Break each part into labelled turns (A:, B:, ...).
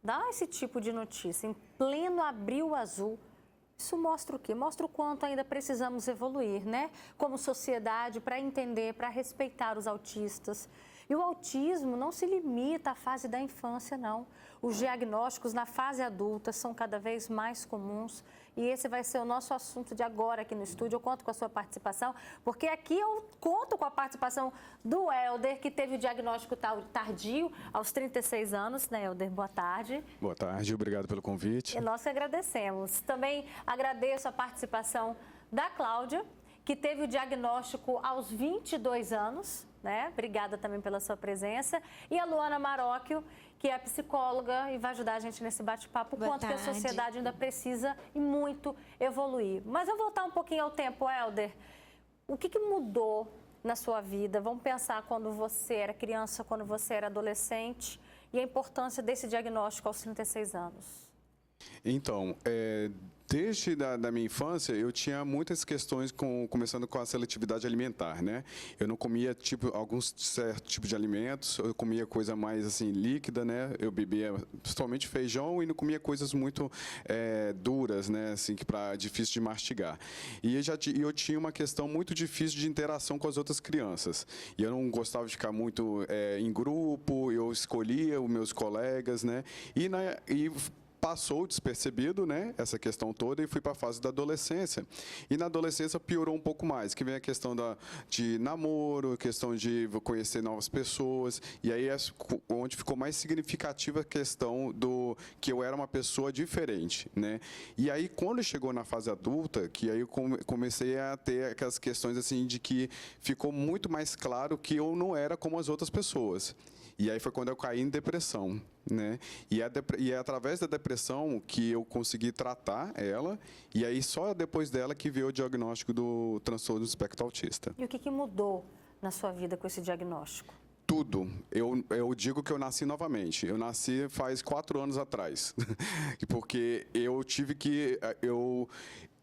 A: dá esse tipo de notícia em pleno Abril Azul, isso mostra o quê? Mostra o quanto ainda precisamos evoluir, né? Como sociedade, para entender, para respeitar os autistas. E o autismo não se limita à fase da infância, não. Os diagnósticos na fase adulta são cada vez mais comuns. E esse vai ser o nosso assunto de agora aqui no estúdio. Eu conto com a sua participação, porque aqui eu conto com a participação do Helder, que teve o diagnóstico tardio, aos 36 anos, né, Helder? Boa tarde.
B: Boa tarde, obrigado pelo convite.
A: E nós que agradecemos. Também agradeço a participação da Cláudia, que teve o diagnóstico aos 22 anos, né? Obrigada também pela sua presença. E a Luana Marocchio, que é psicóloga e vai ajudar a gente nesse bate-papo, quanto que a sociedade ainda precisa e muito evoluir. Mas eu vou voltar um pouquinho ao tempo, Helder. O que mudou na sua vida? Vamos pensar quando você era criança, quando você era adolescente e a importância desse diagnóstico aos 36 anos.
B: Então, desde da minha infância, eu tinha muitas questões, começando com a seletividade alimentar, né? Eu não comia alguns certos tipos de alimentos, eu comia coisa mais assim líquida, né? Eu bebia principalmente feijão e não comia coisas muito duras, né? Assim, difícil de mastigar. E eu tinha uma questão muito difícil de interação com as outras crianças. E eu não gostava de ficar muito em grupo, eu escolhia os meus colegas, né? E passou despercebido, né, essa questão toda, e fui para a fase da adolescência. E na adolescência piorou um pouco mais, que vem a questão de namoro, a questão de conhecer novas pessoas, e aí é onde ficou mais significativa a questão do que eu era uma pessoa diferente, né? E aí quando chegou na fase adulta, que aí eu comecei a ter aquelas questões assim de que ficou muito mais claro que eu não era como as outras pessoas. E aí foi quando eu caí em depressão, né? E é através da depressão que eu consegui tratar ela, e aí só depois dela que veio o diagnóstico do transtorno do espectro autista.
A: E o que mudou na sua vida com esse diagnóstico?
B: Tudo. Eu digo que eu nasci novamente. Eu nasci faz 4 anos atrás, porque eu tive que...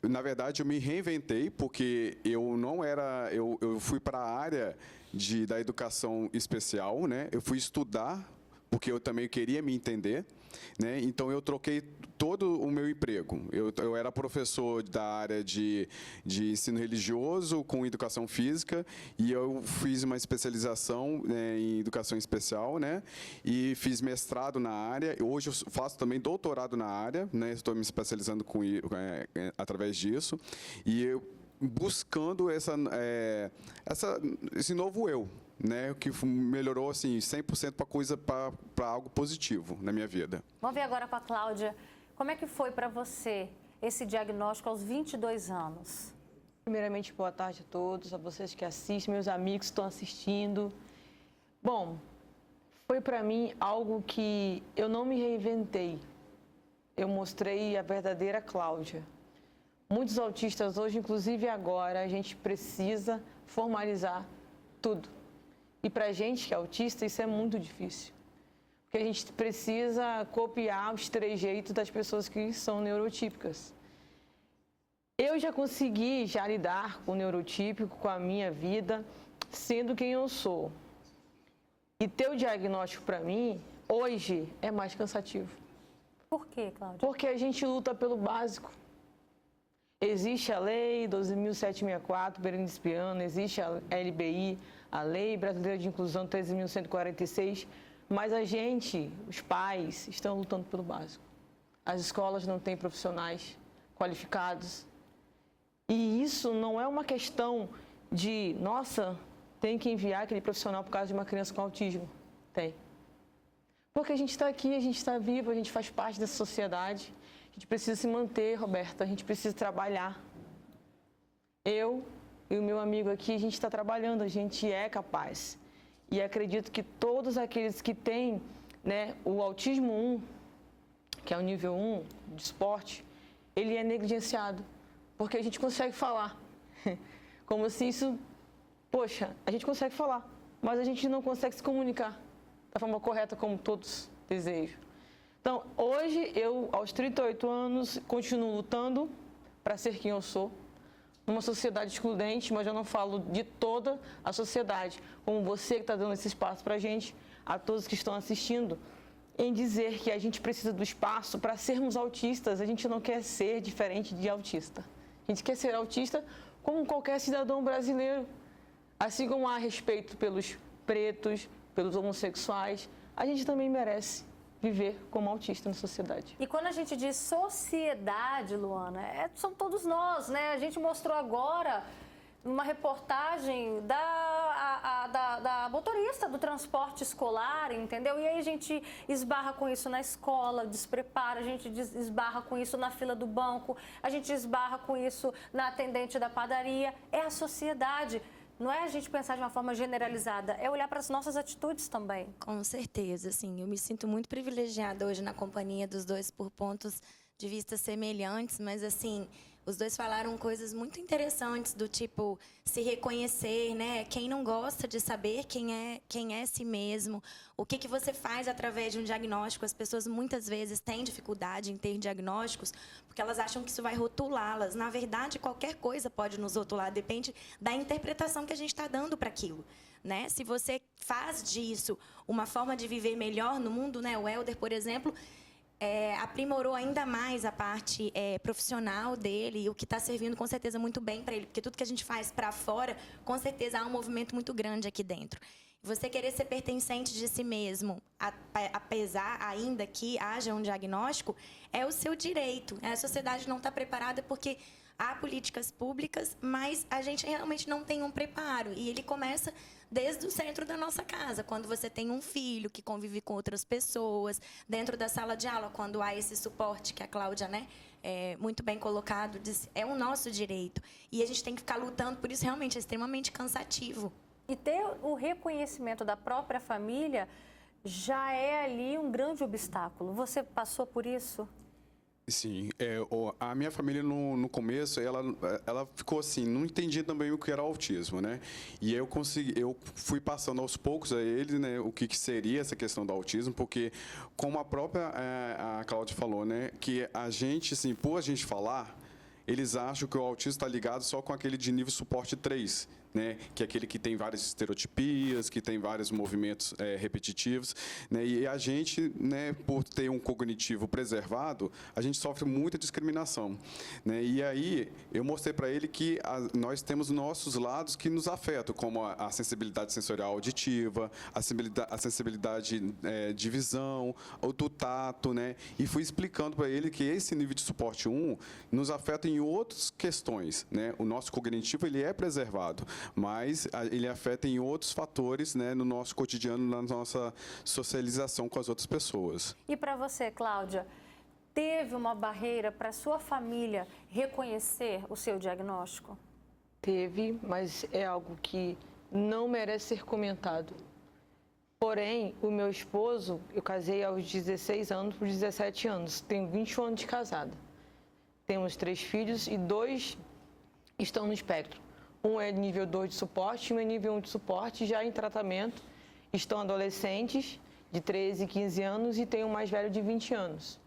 B: Na verdade, eu me reinventei, porque eu não era... Eu fui para a área da educação especial, né? Eu fui estudar, porque eu também queria me entender, né? Então, eu troquei todo o meu emprego. Eu era professor da área de ensino religioso com educação física, e eu fiz uma especialização, né, em educação especial, né? E fiz mestrado na área. Hoje eu faço também doutorado na área, né? Estou me especializando através disso. E eu buscando esse novo eu, né, que melhorou assim 100% para algo positivo na minha vida.
A: Vamos ver agora com a Cláudia, como é que foi para você esse diagnóstico aos 22 anos?
C: Primeiramente, boa tarde a todos, a vocês que assistem, meus amigos que estão assistindo. Bom, foi para mim algo que eu não me reinventei, eu mostrei a verdadeira Cláudia. Muitos autistas hoje, inclusive agora, a gente precisa formalizar tudo. E para a gente que é autista, isso é muito difícil. Porque a gente precisa copiar os trejeitos das pessoas que são neurotípicas. Eu já consegui lidar com o neurotípico, com a minha vida, sendo quem eu sou. E ter o diagnóstico para mim, hoje, é mais cansativo.
A: Por quê, Cláudia?
C: Porque a gente luta pelo básico. Existe a Lei 12.764, Berenice Piano, existe a LBI, a Lei Brasileira de Inclusão 13.146, mas a gente, os pais, estão lutando pelo básico. As escolas não têm profissionais qualificados. E isso não é uma questão de, nossa, tem que enviar aquele profissional por causa de uma criança com autismo. Tem. Porque a gente está aqui, a gente está vivo, a gente faz parte dessa sociedade. A gente precisa se manter, Roberta, a gente precisa trabalhar. Eu e o meu amigo aqui, a gente está trabalhando, a gente é capaz. E acredito que todos aqueles que têm, né, o autismo 1, que é o nível 1 de esporte, ele é negligenciado, porque a gente consegue falar. Como se isso, poxa, a gente consegue falar, mas a gente não consegue se comunicar da forma correta como todos desejam. Então, hoje, eu, aos 38 anos, continuo lutando para ser quem eu sou, numa sociedade excludente, mas eu não falo de toda a sociedade, como você que está dando esse espaço para a gente, a todos que estão assistindo. em dizer que a gente precisa do espaço para sermos autistas. A gente não quer ser diferente de autista. A gente quer ser autista como qualquer cidadão brasileiro. Assim como há respeito pelos pretos, pelos homossexuais, a gente também merece viver como autista na sociedade.
A: E quando a gente diz sociedade, Luana, são todos nós, né? A gente mostrou agora uma reportagem da motorista do transporte escolar, entendeu? E aí a gente esbarra com isso na escola, desprepara, a gente esbarra com isso na fila do banco, a gente esbarra com isso na atendente da padaria. É a sociedade. Não é a gente pensar de uma forma generalizada, é olhar para as nossas atitudes também.
D: Com certeza, sim. Eu me sinto muito privilegiada hoje na companhia dos dois por pontos de vista semelhantes, mas assim, os dois falaram coisas muito interessantes do tipo se reconhecer, né? Quem não gosta de saber quem é si mesmo, o que você faz através de um diagnóstico. As pessoas muitas vezes têm dificuldade em ter diagnósticos porque elas acham que isso vai rotulá-las. Na verdade, qualquer coisa pode nos rotular, depende da interpretação que a gente está dando para aquilo. Né? Se você faz disso uma forma de viver melhor no mundo, né? O Helder, por exemplo, aprimorou ainda mais a parte profissional dele, o que está servindo com certeza muito bem para ele, porque tudo que a gente faz para fora, com certeza há um movimento muito grande aqui dentro. Você querer ser pertencente de si mesmo, apesar ainda que haja um diagnóstico, é o seu direito. A sociedade não está preparada porque há políticas públicas, mas a gente realmente não tem um preparo. E ele começa desde o centro da nossa casa, quando você tem um filho que convive com outras pessoas, dentro da sala de aula, quando há esse suporte que a Cláudia, né, muito bem colocado, diz, é o nosso direito. E a gente tem que ficar lutando por isso, realmente é extremamente cansativo.
A: E ter o reconhecimento da própria família já é ali um grande obstáculo. Você passou por isso?
B: Sim, a minha família no começo, ela ficou assim, não entendia também o que era autismo, né? E eu fui passando aos poucos a eles, né, o que seria essa questão do autismo, porque como a própria a Cláudia falou, né, que a gente, assim, por a gente falar, eles acham que o autismo está ligado só com aquele de nível suporte 3, né? Que é aquele que tem várias estereotipias, que tem vários movimentos repetitivos, né? E a gente, né, por ter um cognitivo preservado, a gente sofre muita discriminação, né? E aí eu mostrei para ele que nós temos nossos lados que nos afetam, como a sensibilidade sensorial auditiva, a sensibilidade de visão, ou do tato, né? E fui explicando para ele que esse nível de suporte 1 nos afeta em outras questões, né? O nosso cognitivo ele é preservado, mas ele afeta em outros fatores, né, no nosso cotidiano, na nossa socialização com as outras pessoas.
A: E para você, Cláudia, teve uma barreira para sua família reconhecer o seu diagnóstico?
C: Teve, mas é algo que não merece ser comentado. Porém, o meu esposo, eu casei aos 16 anos por 17 anos, tenho 21 anos de casada. Temos 3 filhos e 2 estão no espectro. Um é nível 2 de suporte e um é nível 1 de suporte, já em tratamento. Estão adolescentes de 13 e 15 anos e tem um mais velho de 20 anos.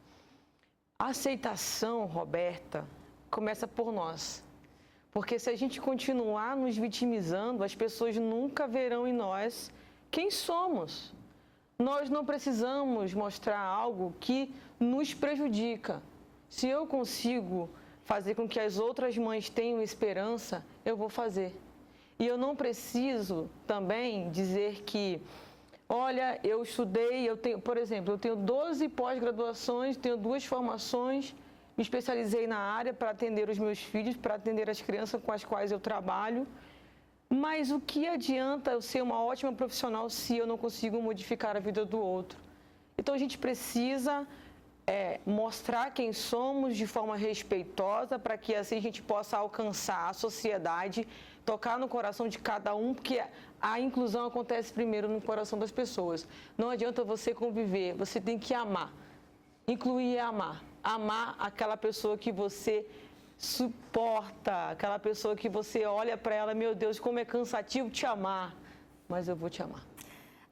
C: A aceitação, Roberta, começa por nós. Porque se a gente continuar nos vitimizando, as pessoas nunca verão em nós quem somos. Nós não precisamos mostrar algo que nos prejudica. Se eu consigo fazer com que as outras mães tenham esperança, eu vou fazer. E eu não preciso também dizer que, olha, eu estudei, por exemplo, eu tenho 12 pós-graduações, tenho 2 formações, me especializei na área para atender os meus filhos, para atender as crianças com as quais eu trabalho. Mas o que adianta eu ser uma ótima profissional se eu não consigo modificar a vida do outro? Então a gente precisa mostrar quem somos de forma respeitosa para que assim a gente possa alcançar a sociedade, tocar no coração de cada um, porque a inclusão acontece primeiro no coração das pessoas. Não adianta você conviver, você tem que amar. Incluir é amar. Amar aquela pessoa que você suporta, aquela pessoa que você olha para ela, meu Deus, como é cansativo te amar, mas eu vou te amar.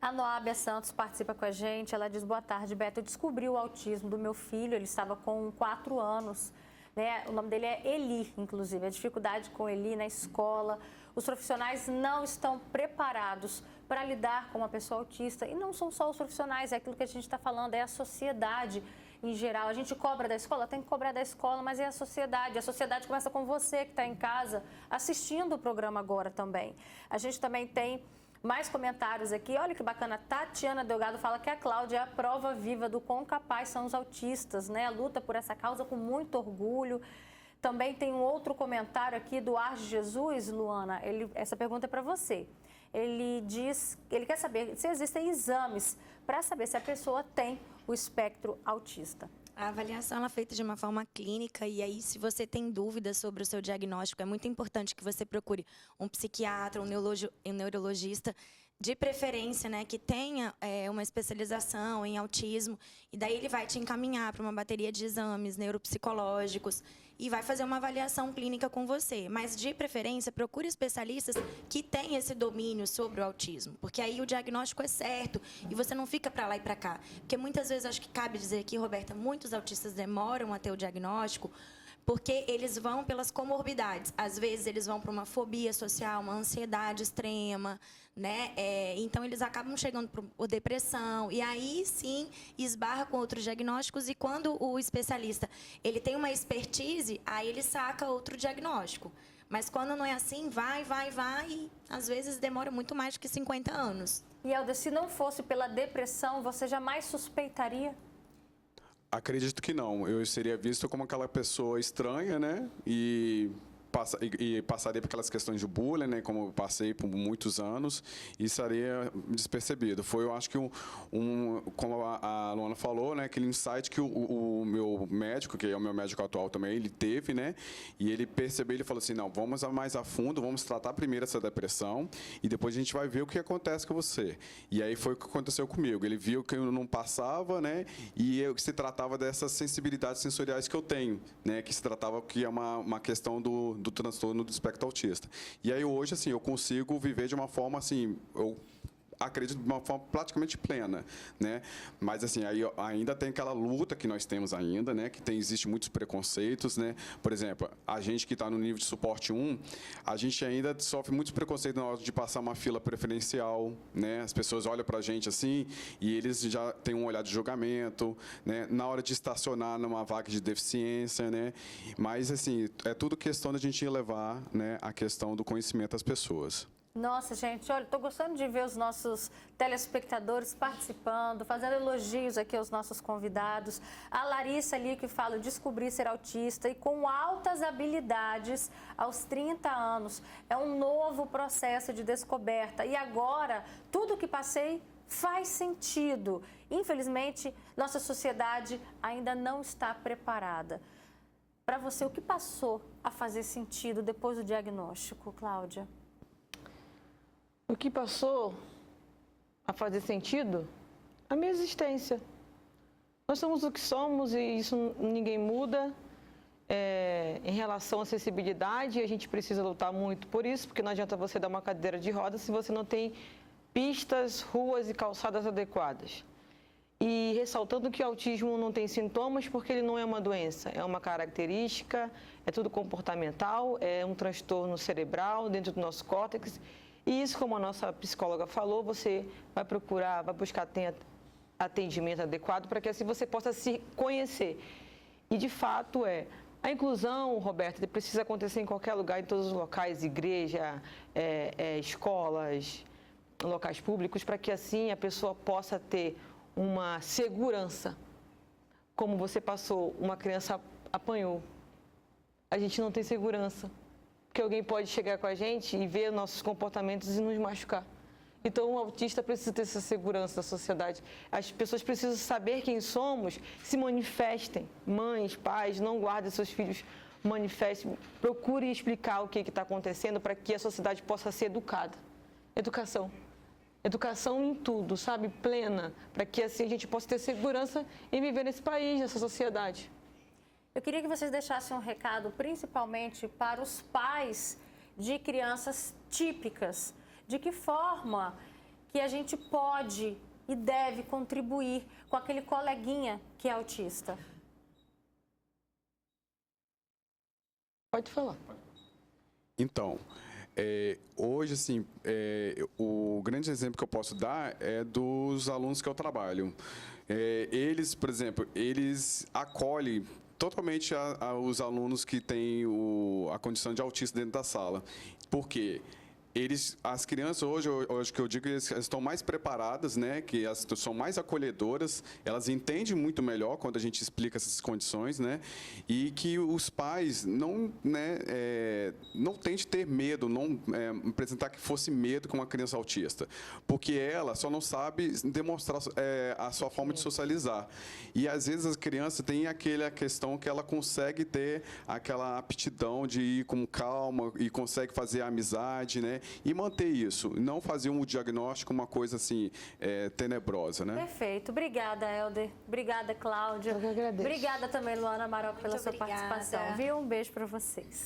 A: A Noábia Santos participa com a gente, ela diz, boa tarde, Beto, eu descobri o autismo do meu filho, ele estava com 4 anos, né? O nome dele é Eli, inclusive, a dificuldade com Eli na escola, os profissionais não estão preparados para lidar com uma pessoa autista. E não são só os profissionais, é aquilo que a gente está falando, é a sociedade em geral. A gente cobra da escola, tem que cobrar da escola, mas é a sociedade. A sociedade começa com você que está em casa assistindo o programa agora também. A gente também tem mais comentários aqui. Olha que bacana, Tatiana Delgado fala que a Cláudia é a prova viva do quão capaz são os autistas, né? Luta por essa causa com muito orgulho. Também tem um outro comentário aqui do Arge Jesus, Luana. Essa pergunta é para você. Ele quer saber se existem exames para saber se a pessoa tem o espectro autista.
D: A avaliação ela é feita de uma forma clínica e aí, se você tem dúvidas sobre o seu diagnóstico, é muito importante que você procure um psiquiatra, um neurologista, de preferência, né, que tenha uma especialização em autismo, e daí ele vai te encaminhar para uma bateria de exames neuropsicológicos e vai fazer uma avaliação clínica com você. Mas, de preferência, procure especialistas que tenham esse domínio sobre o autismo, porque aí o diagnóstico é certo e você não fica para lá e para cá. Porque muitas vezes, acho que cabe dizer aqui, Roberta, muitos autistas demoram a ter o diagnóstico porque eles vão pelas comorbidades. Às vezes, eles vão para uma fobia social, uma ansiedade extrema, né? Então, eles acabam chegando por depressão. E aí, sim, esbarra com outros diagnósticos. E quando o especialista ele tem uma expertise, aí ele saca outro diagnóstico. Mas quando não é assim, vai, e às vezes demora muito mais do que 50 anos.
A: E, Helder, se não fosse pela depressão, você jamais suspeitaria?
B: Acredito que não. Eu seria visto como aquela pessoa estranha, né? E passaria por aquelas questões de bullying, né? Como eu passei por muitos anos, e estaria despercebido. Foi, eu acho que como a Luana falou, né? Aquele insight que o meu médico, que é o meu médico atual também, ele teve, né? E ele percebeu, ele falou assim, não, vamos mais a fundo, vamos tratar primeiro essa depressão e depois a gente vai ver o que acontece com você. E aí foi o que aconteceu comigo. Ele viu que eu não passava, né? E se tratava dessas sensibilidades sensoriais que eu tenho, né? Que se tratava que é uma questão do transtorno do espectro autista. E aí hoje, assim, eu consigo viver de uma forma, assim, eu acredito de uma forma praticamente plena, né? Mas assim, aí ainda tem aquela luta que nós temos ainda, né? Que existe muitos preconceitos, né? Por exemplo, a gente que está no nível de suporte 1, a gente ainda sofre muitos preconceitos na hora de passar uma fila preferencial, né? As pessoas olham para a gente assim e eles já têm um olhar de julgamento, né? Na hora de estacionar numa vaga de deficiência, né? Mas assim, é tudo questão da gente levar, né, a questão do conhecimento às pessoas.
A: Nossa, gente, olha, estou gostando de ver os nossos telespectadores participando, fazendo elogios aqui aos nossos convidados. A Larissa ali que fala, descobri ser autista e com altas habilidades aos 30 anos. É um novo processo de descoberta e agora tudo que passei faz sentido. Infelizmente, nossa sociedade ainda não está preparada. Para você, o que passou a fazer sentido depois do diagnóstico, Cláudia?
C: O que passou a fazer sentido? A minha existência. Nós somos o que somos e isso ninguém muda. Em relação à acessibilidade, a gente precisa lutar muito por isso, porque não adianta você dar uma cadeira de rodas se você não tem pistas, ruas e calçadas adequadas. E ressaltando que o autismo não tem sintomas porque ele não é uma doença, é uma característica, é tudo comportamental, é um transtorno cerebral dentro do nosso córtex. E isso, como a nossa psicóloga falou, você vai buscar ter atendimento adequado para que assim você possa se conhecer. E, de fato, a inclusão, Roberta, precisa acontecer em qualquer lugar, em todos os locais, igreja, escolas, locais públicos, para que assim a pessoa possa ter uma segurança. Como você passou, uma criança apanhou. A gente não tem segurança. Porque alguém pode chegar com a gente e ver nossos comportamentos e nos machucar. Então, o autista precisa ter essa segurança da sociedade. As pessoas precisam saber quem somos, se manifestem. Mães, pais, não guardem seus filhos, manifestem. Procure explicar o que está acontecendo para que a sociedade possa ser educada. Educação. Educação em tudo, sabe? Plena. Para que assim a gente possa ter segurança em viver nesse país, nessa sociedade.
A: Eu queria que vocês deixassem um recado, principalmente para os pais de crianças típicas. De que forma que a gente pode e deve contribuir com aquele coleguinha que é autista?
C: Pode falar.
B: Então, Hoje, assim, o grande exemplo que eu posso dar é dos alunos que eu trabalho. Eles, por exemplo, eles acolhem totalmente os alunos que têm a condição de autista dentro da sala. Por quê? As crianças hoje que eu digo, elas estão mais preparadas, né? Que elas são mais acolhedoras, elas entendem muito melhor quando a gente explica essas condições, né? E que os pais não tente ter medo, não apresentar que fosse medo com uma criança autista, porque ela só não sabe demonstrar a sua forma de socializar. E às vezes as crianças têm aquela questão que ela consegue ter aquela aptidão de ir com calma e consegue fazer amizade, né? E manter isso, não fazer um diagnóstico uma coisa assim tenebrosa, né?
A: Perfeito. Obrigada, Helder. Obrigada, Cláudia.
C: Eu que agradeço.
A: Obrigada também, Luana Marocco, pela sua
D: obrigada.
A: participação. Viu? Um beijo para vocês.